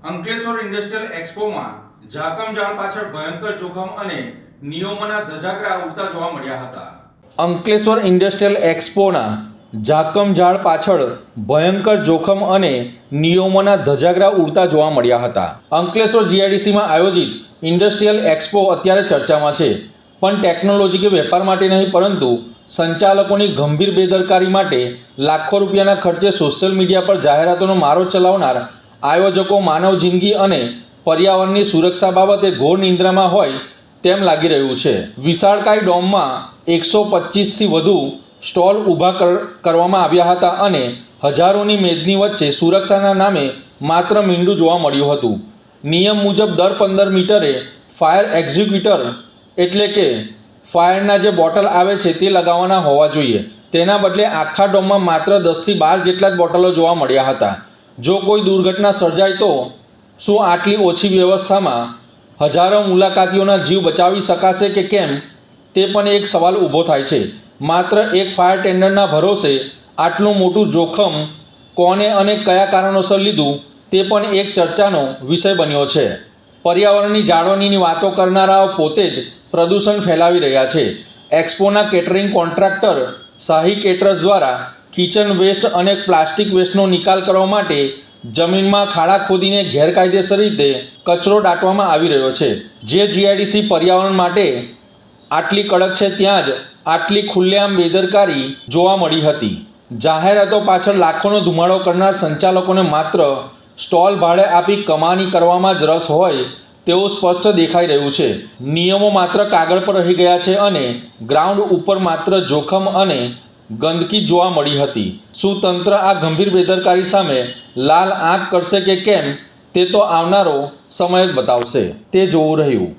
Ankleshwar industrial એક્સપોમાં ઝાકમઝાળ પાછળ ભયંકર જોખમ અને નિયમોના ધજાગરા ઉડતા જોવા મળ્યા હતા। અંકલેશ્વર ઇન્ડસ્ટ્રીયલ એક્સપોના ઝાકમઝાળ પાછળ ભયંકર જોખમ અને નિયમોના ધજાગરા ઉડતા જોવા મળ્યા હતા। અંકલેશ્વર જીઆઈડીસીમાં આયોજિત ઇન્ડસ્ટ્રીયલ એક્સપો અત્યારે ચર્ચામાં છે, પણ ટેકનોલોજી કે વેપાર માટે નહીં પરંતુ સંચાલકોની ગંભીર બેદરકારી માટે લાખો રૂપિયાના ખર્ચે સોશિયલ મીડિયા પર જાહેરાતોનો મારો ચલાવનાર આયોજકો માનવ જિંદગી અને પર્યાવરણની સુરક્ષા બાબતે ઘોર નિંદ્રામાં હોય તેમ લાગી રહ્યું છે। વિશાળકાય ડોમમાં 125થી વધુ સ્ટોલ ઊભા કરવામાં આવ્યા હતા અને હજારોની મેદની વચ્ચે સુરક્ષાના નામે માત્ર મીંડું જોવા મળ્યું હતું। નિયમ મુજબ દર 15 મીટરે ફાયર એક્ઝિક્યુટર એટલે કે ફાયરના જે બોટલ આવે છે તે લગાવવાના હોવા જોઈએ। તેના બદલે આખા ડોમમાં માત્ર 10થી 12 જેટલા જ બોટલો જોવા મળ્યા હતા। જો કોઈ દુર્ઘટના સર્જાય તો શું આટલી ઓછી વ્યવસ્થામાં હજારો મુલાકાતીઓના જીવ બચાવી શકાશે કે કેમ તે પણ એક સવાલ ઊભો થાય છે। માત્ર એક ફાયર ટેન્ડરના ભરોસે આટલું મોટું જોખમ કોને અને કયા કારણોસર લીધું તે પણ એક ચર્ચાનો વિષય બન્યો છે। પર્યાવરણની જાળવણીની વાતો કરનારાઓ પોતે જ પ્રદૂષણ ફેલાવી રહ્યા છે। એક્સપોના કેટરિંગ કોન્ટ્રાક્ટર શાહી કેટરર્સ દ્વારા કિચન વેસ્ટ અને પ્લાસ્ટિક વેસ્ટનો નિકાલ કરવા માટે જમીનમાં ખાડા ખોદીને ગેરકાયદેસર રીતે કચરો દાટવામાં આવી રહ્યો છે। જે જીઆઈડીસી પર્યાવરણ માટે આટલી કડક છે ત્યાં જ આટલી ખુલ્લેઆમ બેદરકારી જોવા મળી હતી। જાહેરાતો પાછળ લાખોનો ધુમાડો કરનાર સંચાલકોને માત્ર સ્ટોલ ભાડે આપી કમાણી કરવામાં જ રસ હોય તેવું સ્પષ્ટ દેખાઈ રહ્યું છે। નિયમો માત્ર કાગળ પર રહી ગયા છે અને ગ્રાઉન્ડ ઉપર માત્ર જોખમ અને ગંદકી જોવા મળી હતી। શું તંત્ર આ ગંભીર બેદરકારી સામે લાલ આંખ કરશે કે કેમ તે તો આવનારો સમય જ બતાવશે। તે જોવું રહ્યું।